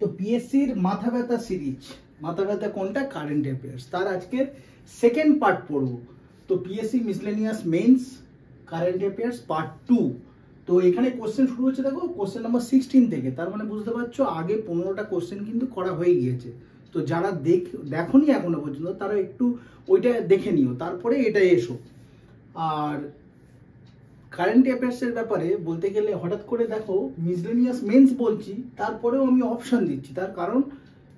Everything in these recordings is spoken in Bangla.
তো পিএসসির মাথা ব্যথা সিরিজ, মাথা ব্যথা কোনটা? Current affairs. তার আজকের সেকেন্ড পার্ট পড়বো। তো PSC miscellaneous men's current affairs part 2। তো এখানে কোশ্চেন শুরু হচ্ছে, দেখো কোশ্চেন নাম্বার 16 থেকে। তার মানে বুঝতে পারছো আগে 15টা কোশ্চেন কিন্তু করা হয়ে গিয়েছে। তো যারা দেখোনি এখনো পর্যন্ত তারা একটু ওইটা দেখে নিও, তারপরে এটা এসো। আর কারেন্ট অ্যাফেয়ার্সের ব্যাপারে বলতে গেলে হঠাৎ করে দেখো মিসলেনিয়াস মেন্স বলছি, তারপরেও আমি অপশান দিচ্ছি। তার কারণ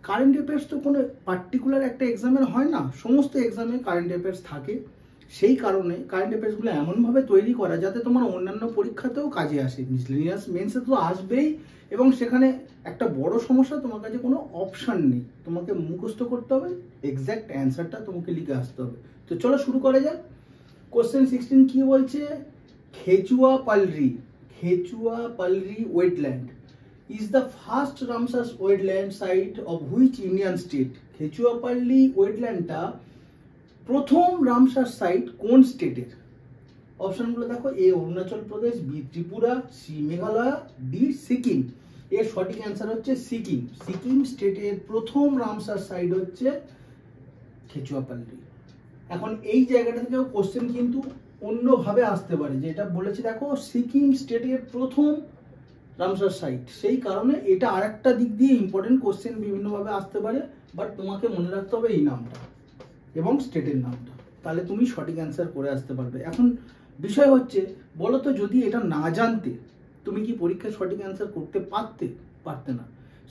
কারেন্ট অ্যাফেয়ার্স তো কোনো পার্টিকুলার একটা এক্সামের হয় না, সমস্ত এক্সামে কারেন্ট অ্যাফেয়ার্স থাকে। সেই কারণে কারেন্ট অ্যাফেয়ার্সগুলো এমনভাবে তৈরি করা যাতে তোমার অন্যান্য পরীক্ষাতেও কাজে আসে। মিসলেনিয়াস মেন্সে তো আসবেই, এবং সেখানে একটা বড় সমস্যা, তোমার কাছে কোনো অপশান নেই, তোমাকে মুখস্থ করতে হবে, এক্স্যাক্ট অ্যান্সারটা তোমাকে লিখে আসতে হবে। তো চলো শুরু করা যাক। কোশ্চেন 16 কি বলছে? Kechuapalli wetland is the first Ramsar wetland site of which Indian state? Kechuapalli wetlandটা প্রথম রামসার সাইট কোন স্টেটের? অপশনগুলো দেখো, A Arunachal Pradesh, B Tripura, C Meghalaya, D Sikkim. এর সঠিক অ্যান্সার হচ্ছে সিকিম। সিকিম স্টেটের প্রথম রামসার সাইট হচ্ছে কেচুয়াপাল্লি। এখন এই জায়গাটা থেকেও কোশ্চেন কিন্তু অন্যভাবে আসতে পারে, যেটা বলেছে দেখো সিকিম স্টেটের প্রথম রামসার সাইট, সেই কারণে এটা আরেকটা দিক দিয়ে ইম্পর্টেন্ট কোশ্চেন বিভিন্নভাবে আসতে পারে। বাট তোমাকে মনে রাখতে হবে এই নামটা এবং স্টেটের নামটা, তাহলে তুমি সঠিক অ্যান্সার করে আসতে পারবে। এখন বিষয় হচ্ছে, বলো তো যদি এটা না জানতে তুমি কি পরীক্ষায় সঠিক অ্যান্সার করতে পারতে না।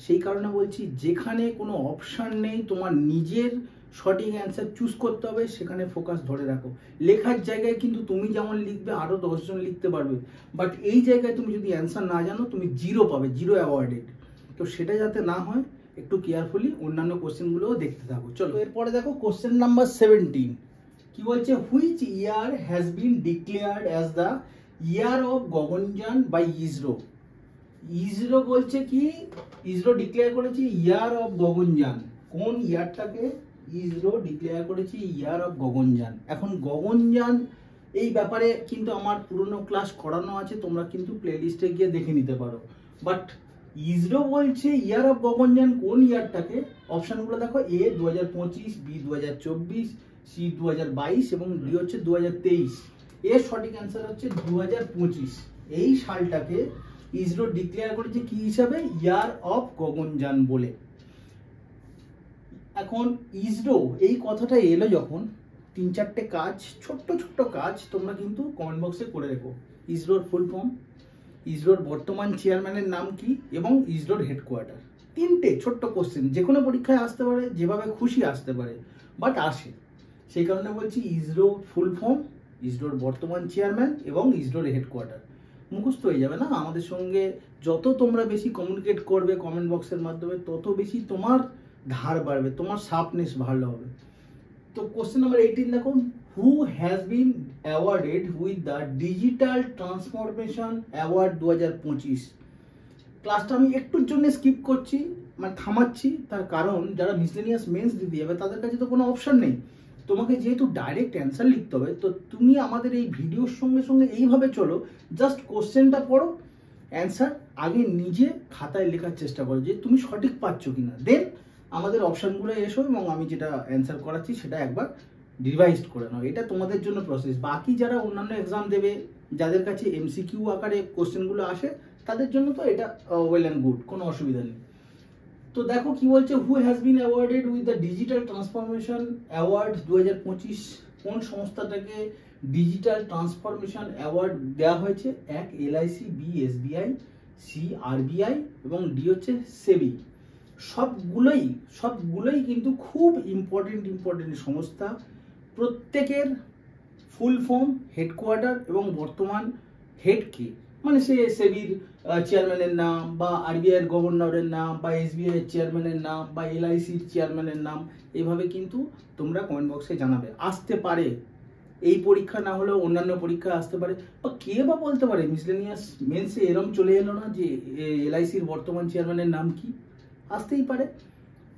সেই কারণে বলছি, যেখানে কোনো অপশান নেই, তোমার নিজের সঠিক অ্যান্সার চুজ করতে হবে, সেখানে ফোকাস ধরে রাখো। লেখার জায়গায় কিন্তু তুমি যেমন লিখবে আরও 10 জন লিখতে পারবে, বাট এই জায়গায় তুমি যদি অ্যান্সার না জানো তুমি 0 পাবে, 0 অ্যাওয়ার্ডেড। তো সেটা যাতে না হয় একটু কেয়ারফুলি অন্যান্য কোশ্চেনগুলোও দেখতে থাকো। চলো এরপরে দেখো কোশ্চেন নাম্বার 17 কি বলছে? Which year has been declared as the year of Gaganyaan by ISRO? ISRO বলছে কি, ইসরো ডিক্লেয়ার করেছে ইয়ার অফ গগনযান। কোন ইয়ারটাকে ইসরো ডিক্লেয়ার করেছে ইয়ার অফ গগনযান? এখন গগনযান এই ব্যাপারে কিন্তু আমার পুরনো ক্লাস করানো আছে, তোমরা কিন্তু প্লেলিস্টে গিয়ে দেখে নিতে পারো। বাট ইসরো বলছে ইয়ার অফ গগনযান কোন ইয়ারটাকে? অপশানগুলো দেখো, এ 2025, বি 2024, সি 2022 এবং ডি হচ্ছে 2023। এর সঠিক অ্যান্সার হচ্ছে 2025। এই সালটাকে ইসরো ডিক্লেয়ার করেছে কি হিসাবে? ইয়ার অফ গগনযান বলে। এখন ইসরো এই কথাটা এলো যখন, 3-4টে কাজ, ছোট্ট ছোট্ট কাজ তোমরা কিন্তু কমেন্ট বক্সে করে রেখো। ইসরোর ফুল ফর্ম, ইসরোর বর্তমান চেয়ারম্যানের নাম কি, এবং ইসরোর হেডকোয়ার্টার। 3টে ছোট্ট কোশ্চেন, যে কোনো পরীক্ষায় আসতে পারে, যেভাবে খুশি আসতে পারে, বাট আসে। সেই কারণে বলছি ইসরো ফুল ফর্ম, ইসরোর বর্তমান চেয়ারম্যান এবং ইসরোর হেডকোয়ার্টার। মুখস্থ হয়ে যাবে না? আমাদের সঙ্গে যত তোমরা বেশি কমিউনিকেট করবে কমেন্ট বক্সের মাধ্যমে, তত বেশি তোমার ধার বাড়বে, তোমার শার্পনেস ভালো হবে। তো কোশ্চেন নাম্বার 18 দেখো, who has been awarded with the digital transformation award 2025? ক্লাসটা আমি একটুর জন্য স্কিপ করছি, মানে থামাচ্ছি, তার কারণ যারা মিসলেনিয়াস মেন্স দিতে যাবে তাদের কাছে তো কোনো অপশান নেই। তোমাকে যেহেতু ডাইরেক্ট অ্যান্সার লিখতে হবে, তো তুমি আমাদের এই ভিডিওর সঙ্গে সঙ্গে এইভাবে চলো, জাস্ট কোশ্চেনটা পড়ো, অ্যান্সার আগে নিজে খাতায় লেখার চেষ্টা করো যে তুমি সঠিক পাচ্ছ কিনা, দেন আমাদের অপশানগুলো এসো এবং আমি যেটা অ্যান্সার করাচ্ছি সেটা একবার রিভাইজ করে নাও। এটা তোমাদের জন্য প্রসেস। বাকি যারা অন্যান্য এক্সাম দেবে, যাদের কাছে এমসিকিউ আকারে কোশ্চেনগুলো আসে, তাদের জন্য তো এটা ওয়েল অ্যান্ড গুড, কোনো অসুবিধা নেই। তো দেখো কি বলছে, who has been awarded with the digital transformation award 2025? কোন সংস্থাটাকে ডিজিটাল ট্রান্সফরমেশন অ্যাওয়ার্ড দেওয়া হয়েছে? এক এলআইসি, বি এসবিআই, সি আরবিআই এবং ডি হচ্ছে সেবি। সবগুলোই কিন্তু খুব ইম্পর্টেন্ট সংস্থা। প্রত্যেকের ফুল ফর্ম, হেডকোয়ার্টার এবং বর্তমান হেড কে, মানে সে সেবির চেয়ারম্যানের নাম, বা আরবিআইয়ের গভর্নরের নাম, বা এসবিআই এর চেয়ারম্যানের নাম, বা এলআইসির চেয়ারম্যানের নাম, এইভাবে কিন্তু তোমরা কমেন্ট বক্সে জানাবে। আসতে পারে এই পরীক্ষা না হলেও অন্যান্য পরীক্ষা আসতে পারে, বা কে বা বলতে পারে মিসলেনিয়াস মেন্সে এরম চলে এলো না যে এলআইসির বর্তমান চেয়ারম্যানের নাম কি, আসতেই পারে।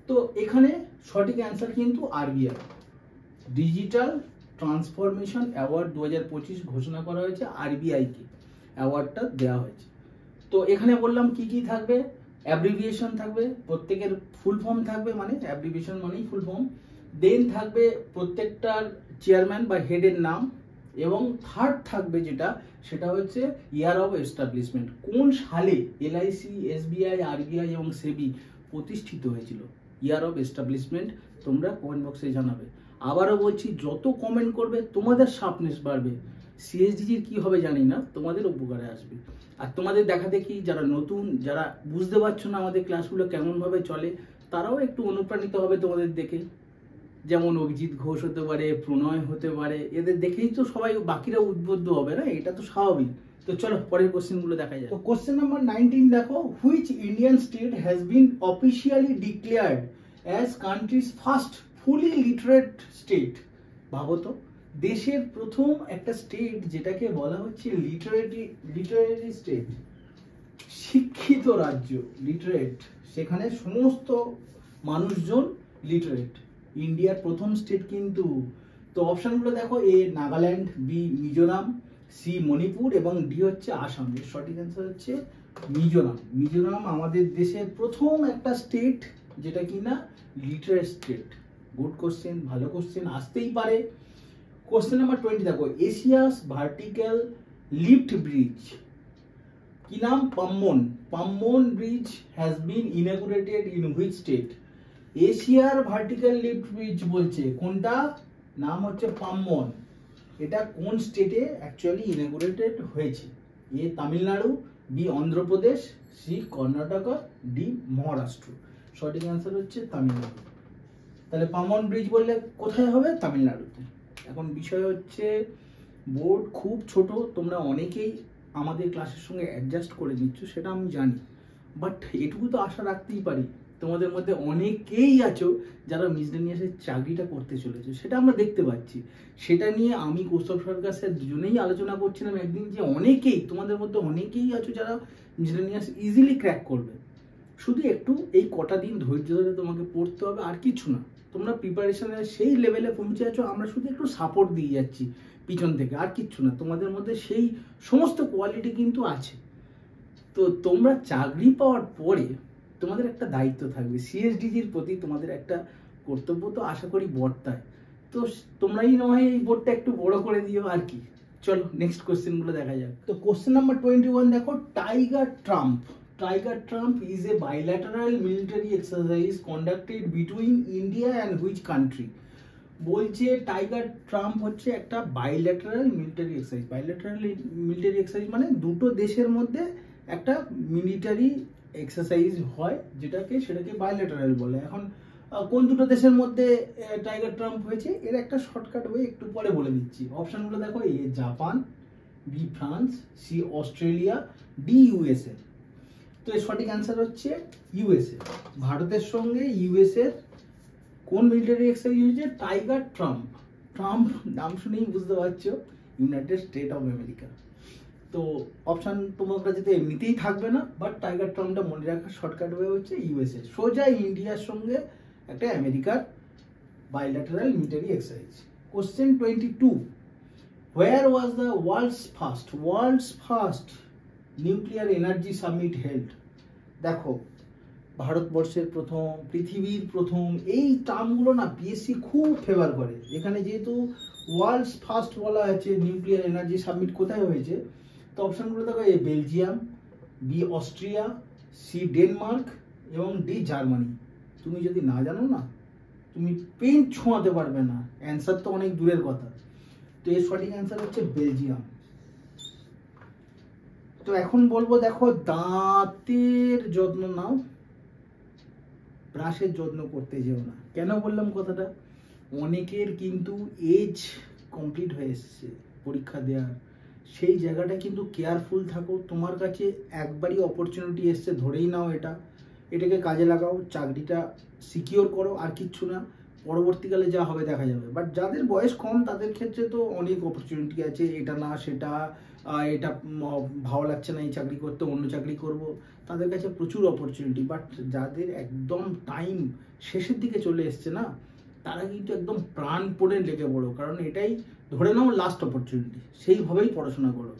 তো এখানে সঠিক অ্যান্সার কিন্তু আরবিআই, ডিজিটাল ট্রান্সফরমেশন অ্যাওয়ার্ড 2025 ঘোষণা করা হয়েছে, আরবিআইকে অ্যাওয়ার্ডটা দেওয়া হয়েছে। তো এখানে বললাম কি কি থাকবে, অ্যাব্রিভিয়েশন থাকবে, প্রত্যেকের ফুল ফর্ম থাকবে, মানে অ্যাব্রিভিয়েশন মানেই ফুল ফর্ম। দেন থাকবে প্রত্যেকটার চেয়ারম্যান বা হেডের নাম, এবং থার্ড থাকবে যেটা, সেটা হচ্ছে ইয়ার অফ এস্টাবলিশমেন্ট, কোন সালে এলআইসি, এসবিআই, আরবিআই এবং সেবি প্রতিষ্ঠিত হয়েছিল। ইয়ার অফ এস্টাবলিশমেন্ট তোমরা কমেন্ট বক্সে জানাবে। আবারও বলছি, যত কমেন্ট করবে তোমাদের শার্পনেস বাড়বে। সিএসডিজির কি হবে জানি না, তোমাদের উপকারে আসবে। আর তোমাদের দেখা দেখি যারা নতুন, যারা বুঝতে পারছো না আমাদের ক্লাসগুলো কেমনভাবে চলে, তারাও একটু অনুপ্রাণিত হবে তোমাদের দেখে। যেমন অভিজিৎ ঘোষ হতে পারে, প্রণয় হতে পারে, এদের দেখেই তো সবাই বাকিরা উদ্বুদ্ধ হবে না, এটা তো স্বাভাবিক। তো চলো পরের কোশ্চেনগুলো দেখা যায়। তো কোশ্চেন নাম্বার 19 দেখো, which Indian state has been officially declared as country's first fully literate state. ভাবো তো, দেশের প্রথম একটা স্টেট যেটাকে বলা হচ্ছে লিটারেরি স্টেট, শিক্ষিত রাজ্য, লিটারেট, সেখানে সমস্ত মানুষজন লিটারেট, ইন্ডিয়ার প্রথম স্টেট কিন্তু। তো অপশনগুলো দেখো, এ নাগাল্যান্ড, বি মিজোরাম, সি মণিপুর এবং ডি হচ্ছে আসাম। এর সঠিক অ্যান্সার হচ্ছে মিজোরাম। মিজোরাম আমাদের দেশের প্রথম একটা স্টেট যেটা কিনা লিটারেট স্টেট। গুড কোশ্চেন, ভালো কোশ্চেন, আসতেই পারে। কোশ্চেন নাম্বার 20 দেখো, এশিয়াস ভার্টিক্যাল লিফট ব্রিজ কি নাম? Pamban. Pamban bridge has been inaugurated in which state? এশিয়ার ভার্টিক্যাল লিফট ব্রিজ বলছে, কোনটা? নাম হচ্ছে পাম্বন। এটা কোন স্টেটে অ্যাকচুয়ালি ইনঅগুরেটেড হয়েছে? A Tamil Nadu, B Andhra Pradesh, C Karnataka, D Maharashtra. সঠিক অ্যান্সার হচ্ছে তামিলনাড়ু। তাহলে পাম্বন ব্রিজ বললে কোথায় হবে? তামিলনাড়ুতে। এখন বিষয় হচ্ছে, বোর্ড খুব ছোট, তোমরা অনেকেই আমাদের ক্লাসের সঙ্গে অ্যাডজাস্ট করে নিচ্ছ, সেটা আমি জানি, বাট এটুকু তো আশা রাখতেই পারি তোমাদের মধ্যে অনেকেই আছো যারা মিসলেনিয়াসের চাকরিটা করতে চলেছে, সেটা আমরা দেখতে পাচ্ছি। সেটা নিয়ে আমি কৌস্তব সরকার স্যার দুজনেই আলোচনা করছিলাম একদিন, যে অনেকেই তোমাদের মধ্যে অনেকেই আছো যারা মিসলেনিয়াস ইজিলি ক্র্যাক করবে। শুধু একটু এই কটা দিন ধৈর্য ধরে তোমাকে পড়তে হবে, আর কিছু না। তোমরা প্রিপারেশনের সেই লেভেলে পৌঁছে আছো, আমরা শুধু একটু সাপোর্ট দিয়ে যাচ্ছি পিছন থেকে, আর কিচ্ছু না। তোমাদের মধ্যে সেই সমস্ত কোয়ালিটি কিন্তু আছে। তো তোমরা চাকরি পাওয়ার পরে তোমাদের একটা দায়িত্ব থাকবে, সিএসডিজির প্রতি তোমাদের একটা কর্তব্য তো আশা করি বর্তায়। তো তোমরাই নয় এই বোর্ডটা একটু বড় করে দিও আর কি। চলো নেক্সট কোশ্চেনগুলো দেখা যাক। তো কোশ্চেন নাম্বার 21 দেখো, tiger Trump. Tiger Trump is a bilateral military exercise conducted between India and which country? বলছে টাইগার ট্রাম্প হচ্ছে একটা bilateral military exercise. Bilateral military exercise মানে দুটো দেশের মধ্যে একটা মিলিটারি এক্সারসাইজ হয়, সেটাকে বাইল্যাটারাল বলে। এখন কোন দুটো দেশের মধ্যে টাইগার ট্রাম্প হয়েছে, এর একটা শর্টকাট ওয়ে একটু পরে বলে দিচ্ছি। অপশনগুলো দেখো, A Japan, B France, C Australia, D USA. তো এর সঠিক অ্যান্সার হচ্ছে ইউএসএ। ভারতের সঙ্গে ইউএসএর কোন মিলিটারি এক্সারসাইজ হয়েছে? Tiger Trump. ট্রাম্প নাম শুনেই বুঝতে পারছো, ইউনাইটেড স্টেট অফ আমেরিকা। তো অপশন তোমার কাছে তো এমনিতেই থাকবে না, বাট টাইগার ট্রাম্পটা মনে রাখার শর্টকাট ওয়ে হচ্ছে ইউএসএ। সোজা ইন্ডিয়ার সঙ্গে একটা আমেরিকার bilateral military exercise. Question 22, where was the world's first nuclear energy summit held? দেখো, ভারতবর্ষের প্রথম, পৃথিবীর প্রথম, এই টার্মগুলো না পিএসসি খুব ফেভার করে। এখানে যেহেতু ওয়ার্ল্ডস ফার্স্ট বলা আছে, নিউক্লিয়ার এনার্জি সামিট কোথায় হয়েছে? তো অপশনগুলো দেখো, A Belgium, B Austria, C Denmark এবং ডি জার্মানি। তুমি যদি না জানো না, তুমি পেন ছোঁয়াতে পারবে না, অ্যান্সার তো অনেক দূরের কথা। তো এর সঠিক অ্যান্সার হচ্ছে বেলজিয়াম। তো এখন বলবো, দেখো দাঁতের যত্ন নাও, ব্রাশের যত্ন করতে যেও না। কেন বললাম কথাটা? অনেকের কিন্তু এজ কমপ্লিট হয়ে এসছে পরীক্ষা দেওয়ার, সেই জায়গাটা কিন্তু কেয়ারফুল থাকো। তোমার কাছে একবারই অপরচুনিটি এসছে, ধরেই নাও এটাকে কাজে লাগাও, চাকরিটা সিকিওর করো, আর কিচ্ছু না। পরবর্তীকালে যা হবে দেখা যাবে। বাট যাদের বয়স কম তাদের ক্ষেত্রে তো অনেক অপরচুনিটি আছে, এটা না সেটা, এটা ভালো লাগছে না এই চাকরি করতে, অন্য চাকরি করব, তাদের কাছে প্রচুর অপরচুনিটি। বাট যাদের একদম টাইম শেষের দিকে চলে এসছে না, তারা কিন্তু একদম প্রাণপণে লেগে পড়ো, কারণ এটাই ধরে নাও লাস্ট অপরচুনিটি, সেইভাবেই পড়াশোনা করো।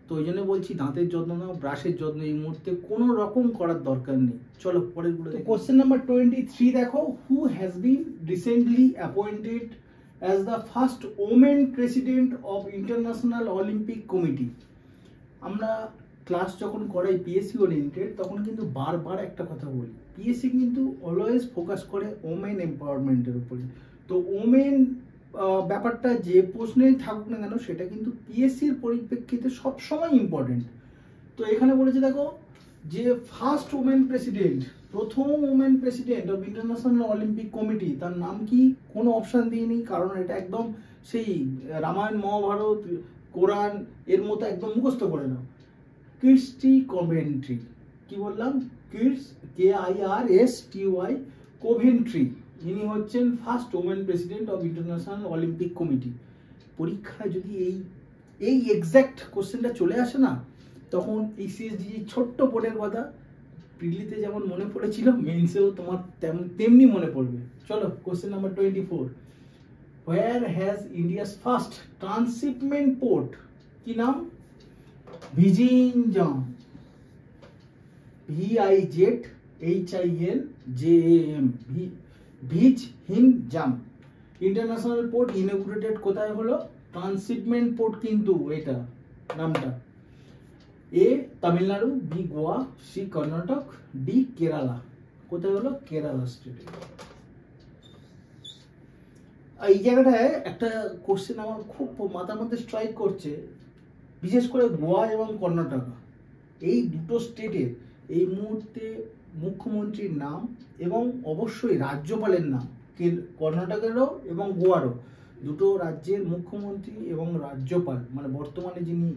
তো তো ওই জন্য বলছি দাঁতের যত্ন নাও, ব্রাশের যত্ন এই মুহূর্তে কোনো রকম করার দরকার নেই। চলো পরের গুলো। কোশ্চেন নাম্বার 23 দেখো, who has bin recently appointed as the first women president of international Olympic committee. আমরা ক্লাস যখন করাই পিএসসি ওরিয়েন্টেড তখন কিন্তু বারবার একটা কথা বলি, পিএসসি কিন্তু অলওয়েজ ফোকাস করে ওমেন এম্পাওয়ারমেন্টের উপরে। তো ওমেন ব্যাপারটা যে প্রশ্নেই থাকুক না কেন সেটা কিন্তু পিএসসির পরিপ্রেক্ষিতে সবসময় ইম্পর্টেন্ট। তো এখানে বলেছে দেখো যে ফার্স্ট ওমেন প্রেসিডেন্ট, প্রথম women president of international Olympic committee, তার নাম কি? কোনো অপশান দিইনি, কারণ এটা একদম সেই রামায়ণ মহাভারত কোরআন এর মতো একদম মুখস্থ করে নাও। কির্স্টি কভেন্ট্রি। কি বললাম? KIRSTY Coventry. ইনি হচ্ছেন first women president of international Olympic committee. পরীক্ষায় যদি এই এক্স্যাক্ট কোশ্চেনটা চলে আসে না, তখন এই সিএসডি ছোট্ট বোর্ডের কথা প্রিলিতে যেমন মনে পড়েছিল, মেন্সেও তোমার তেমনি মনে পড়বে। চলো question number 24, where has India's first transshipment port? কি নাম? Vizhinjam. VIZHINJAM, Vizhinjam international port inaugurated কোথায় হলো? ট্রান্সশিপমেন্ট পোর্ট কিন্তু এটা নামটা। A Tamil Nadu, B Goa, C Karnataka, D Kerala. কোথায় হলো? কেরালা স্টেটে। এই জায়গাটায় একটা কোশ্চেন আমার খুব মাথার মধ্যে স্ট্রাইক করছে, বিশেষ করে গোয়া এবং কর্ণাটক এই দুটো স্টেটের এই মুহূর্তে মুখ্যমন্ত্রীর নাম এবং অবশ্যই রাজ্যপালের নাম, কর্ণাটকেরও এবং গোয়ারও দুটো রাজ্যের মুখ্যমন্ত্রী এবং রাজ্যপাল মানে বর্তমানে যিনি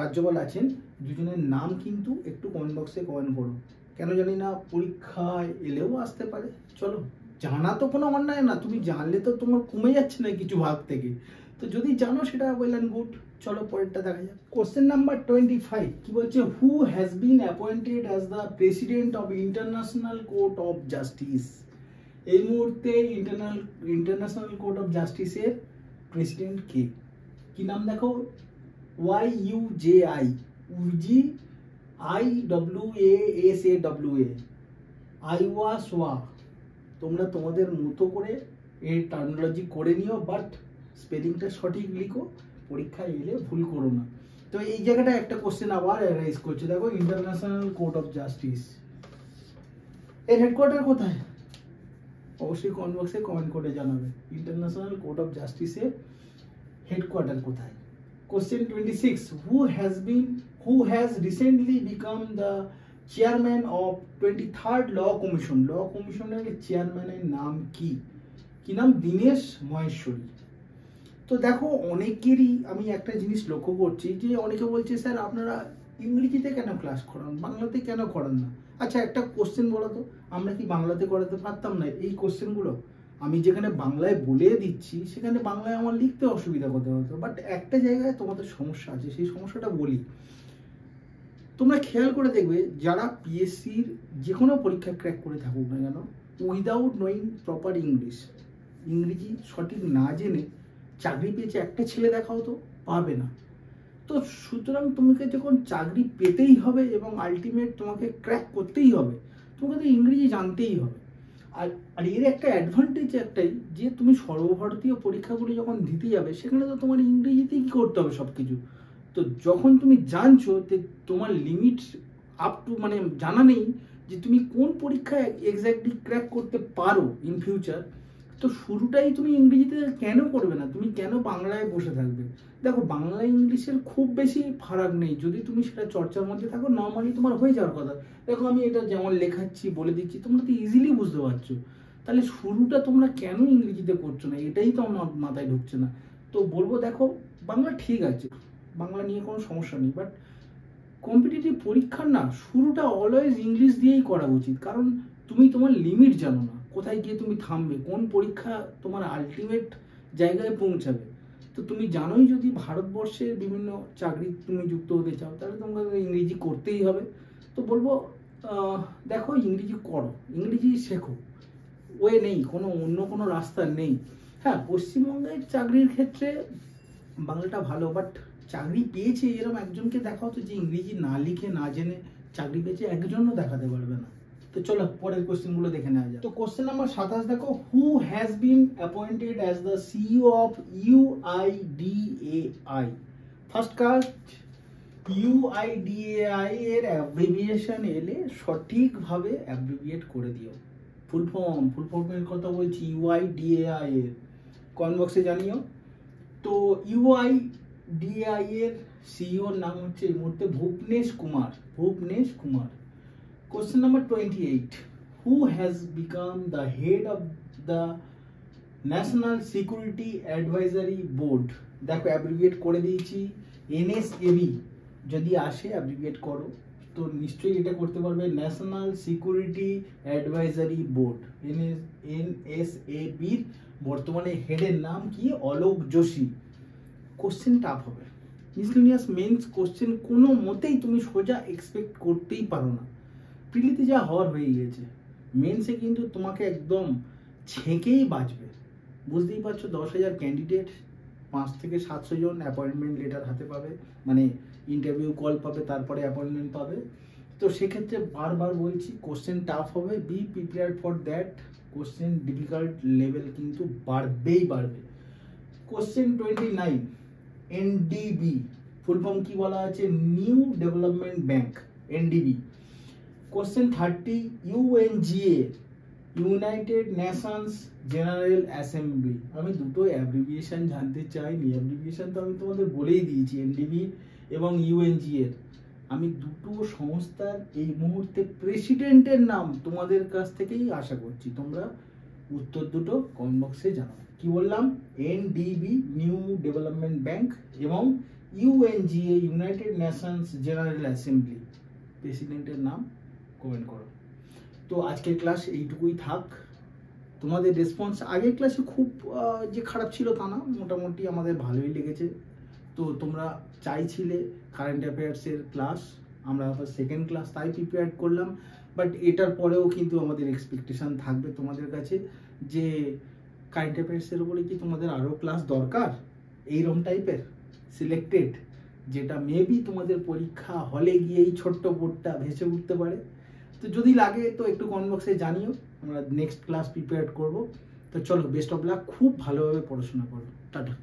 রাজ্যপাল আছেন দুজনের নাম কিন্তু একটু কমেন্ট বক্সে কমেন্ট করো। কেন জানি না, পরীক্ষায় এলেও আসতে পারে। চলো, জানা তো কোনো অন্যায় না, তুমি জানলে তো তোমার কমে যাচ্ছে না কিছু ভাগ থেকে, তো যদি জানো সেটা ওয়েল অ্যান্ড গুড। চলো পরেরটা দেখা যাক। কোশ্চেন নাম্বার 25 কি বলছে? Who has been appointed as the president of international court of justice? এই মুহূর্তে ইন্টারন্যাশনাল কোর্ট অফ জাস্টিসের প্রেসিডেন্ট কে? কি নাম দেখো? YUJI, IWASAWA, আইওয়া সোয়া। তোমরা তোমাদের মতো করে এর টার্মিনোলজি করে নিও, বাট স্পেলিংটা সঠিক লিখো, পরীক্ষায় এলে ভুল করো না। তো এই জায়গাটা একটা কোশ্চেন আবার রাইজ করছে, দেখো ইন্টারন্যাশনাল কোর্ট অফ জাস্টিস এর হেডকোয়ার্টার কোথায়? অবশ্যই কমেন্ট বক্সে কমেন্ট করে জানাবে ইন্টারন্যাশনাল কোর্ট অফ জাস্টিসের হেডকোয়ার্টার কোথায়। Question 26, who has recently become the chairman of 23rd Law Commission? Law Commission এর চেয়ারম্যানের নাম কি? কি নাম? দীনেশ মহেশ্বরী। তো দেখো অনেকেরই আমি একটা জিনিস লক্ষ্য করছি যে অনেকে বলছে স্যার আপনারা ইংরেজিতে কেন ক্লাস করান, বাংলাতে কেন করান না? আচ্ছা একটা কোশ্চেন বলো তো, আমরা কি বাংলাতে করাতে পারতাম না এই কোশ্চেনগুলো? আমি যেখানে বাংলায় বলে দিচ্ছি সেখানে বাংলায় আমার লিখতে অসুবিধা করতে হতো, বাট একটা জায়গায় তোমাদের সমস্যা আছে, সেই সমস্যাটা বলি। তোমরা খেয়াল করে দেখবে যারা পিএসসির যে কোনো পরীক্ষা ক্র্যাক করে থাকুক না কেন, উইদাউট নোয়িং প্রপার ইংরেজি সঠিক না জেনে চাকরি পেয়েছে একটা ছেলে দেখাও তো পাবে না। তো সুতরাং তোমাকে যখন চাকরি পেতেই হবে এবং আলটিমেট তোমাকে ক্র্যাক করতেই হবে, তোমাকে তো ইংরেজি জানতেই হবে। আর এর একটা অ্যাডভান্টেজ একটাই যে তুমি সর্বভারতীয় পরীক্ষাগুলি যখন দিতে যাবে সেখানে তো তোমার ইংরেজিতেই কি করতে হবে সব কিছু। তো যখন তুমি জানছো যে তোমার লিমিট আপ টু মানে জানা নেই যে তুমি কোন পরীক্ষায় এক্স্যাক্টলি ক্র্যাক করতে পারো ইন ফিউচার, তো শুরুটাই তুমি ইংরেজিতে কেন করবে না? তুমি কেন বাংলায় বসে থাকবে? দেখো বাংলা ইংলিশের খুব বেশি ফারাক নেই, যদি তুমি সেটা চর্চার মধ্যে থাকো নর্মালি তোমার হয়ে যাওয়ার কথা। দেখো আমি এটা যেমন লেখাচ্ছি বলে দিচ্ছি, তোমরা তো ইজিলি বুঝতে পারছো, তাহলে শুরুটা তোমরা কেন ইংরেজিতে করছো না? এটাই তো আমার মাথায় ঢুকছে না। তো বলবো দেখো বাংলা ঠিক আছে, বাংলা নিয়ে কোনো সমস্যা নেই, বাট কম্পিটিটিভ পরীক্ষার না শুরুটা অলওয়েজ ইংলিশ দিয়েই করা উচিত, কারণ তুমি তোমার লিমিট জানো না, কোথায় গিয়ে তুমি থামবে, কোন পরীক্ষা তোমার আলটিমেট জায়গায় পৌঁছাবে। তো তুমি জানোই যদি ভারতবর্ষের বিভিন্ন চাকরি তুমি যুক্ত হতে চাও তাহলে তোমাকে ইংরেজি করতেই হবে। তো বলবো দেখো ইংরেজি করো, ইংরেজি শেখো, ওয়ে নেই কোনো, অন্য কোনো রাস্তা নেই। হ্যাঁ পশ্চিমবঙ্গের চাকরির ক্ষেত্রে বাংলাটা ভালো, বাট চাকরি পেয়েছে এরকম একজনকে দেখাও তো যে ইংরেজি না লিখে না জেনে চাকরি পেয়েছে, একজনও দেখাতে পারবে না। তো চলো পরের কোশ্চেন গুলো দেখে নেওয়া যায়। তো কোশ্চেন নাম্বার 27 দেখো, who has been appointed as the CEO of UIDAI? First কাস্ট UIDAI এর অ্যাব্রিভিয়েশন এলে সঠিকভাবে অ্যাব্রিভিয়েট করে দিও। ফুল ফর্মের কথা বলছি UIDAI এর, কমেন্ট বক্সে জানিও। তো UIDAI এর সিইওর নাম হচ্ছে এই মুহূর্তে Bhubanesh Kumar. Question number 28, who has become the head of the national security advisory board? দেখো অ্যাব্রিভিয়েট করে দিয়েছি, NSAB যদি আসে অ্যাব্রিভিয়েট করো তো নিশ্চয়ই এটা করতে পারবে, ন্যাশনাল সিকিউরিটি অ্যাডভাইজারি বোর্ড। NSABর বর্তমানে হেডের নাম কি? অলোক যোশী। কোশ্চেন টাফ হবে, মিসলেনিয়াস মেন্স কোশ্চেন কোনো মতেই তুমি সোজা এক্সপেক্ট করতেই পারো না। প্রিলিতে যা হওয়ার হয়ে গিয়েছে, মেন্সে কিন্তু তোমাকে একদম ছেঁকেই বাঁচবে। বুঝতেই পারছো 10,000 ক্যান্ডিডেট, 5 থেকে 700 জন অ্যাপয়েন্টমেন্ট লেটার হাতে পাবে, মানে ইন্টারভিউ কল পাবে, তারপরে অ্যাপয়েন্টমেন্ট পাবে। তো সেক্ষেত্রে বারবার বলছি কোশ্চেন টাফ হবে, be prepared for that. Question difficult level কিন্তু বাড়বে। কোশ্চেন 29, NDB ফুল ফর্ম কি বলা আছে? New development bank, NDB। Question 30, UNGA United Nations general assembly. আমি দুটো অ্যাব্রিভিয়েশন জানতে চাইনি, অ্যাব্রিভিয়েশন তো আমি তোমাদের বলেই দিয়েছি, NDB এবং UNGA এর। আমি দুটো সংস্থার এই মুহূর্তে প্রেসিডেন্টের নাম তোমাদের কাছ থেকেই আশা করছি, তোমরা উত্তর দুটো কমেন্ট বক্সে জানাও। কি বললাম? NDB নিউ ডেভেলপমেন্ট ব্যাংক এবং UNGA United Nations general assembly, প্রেসিডেন্টের নাম কমেন্ট করো। তো আজকের ক্লাস এইটুকুই থাক। তোমাদের রেসপন্স আগের ক্লাসে খুব যে খারাপ ছিল তা না, মোটামুটি আমাদের ভালোই লেগেছে। তো তোমরা চাইছিলে কারেন্ট অ্যাফেয়ার্সের ক্লাস, আমরা আবার সেকেন্ড ক্লাস তাই প্রিপেয়ার করলাম। বাট এটার পরেও কিন্তু আমাদের এক্সপেকটেশন থাকবে তোমাদের কাছে যে কারেন্ট অ্যাফেয়ার্সের উপরে কি তোমাদের আরও ক্লাস দরকার, এইরকম টাইপের সিলেক্টেড, যেটা মেবি তোমাদের পরীক্ষা হলে গিয়ে এই ছোট্ট বোর্ডটা ভেসে উঠতে পারে। তো যদি লাগে তো একটু কমেন্ট বক্সে জানিও, আমরা নেক্সট ক্লাস প্রিপেয়ার করব। তো চলো, বেস্ট অফ লাক, খুব ভালোভাবে পড়াশোনা করো, টাটা।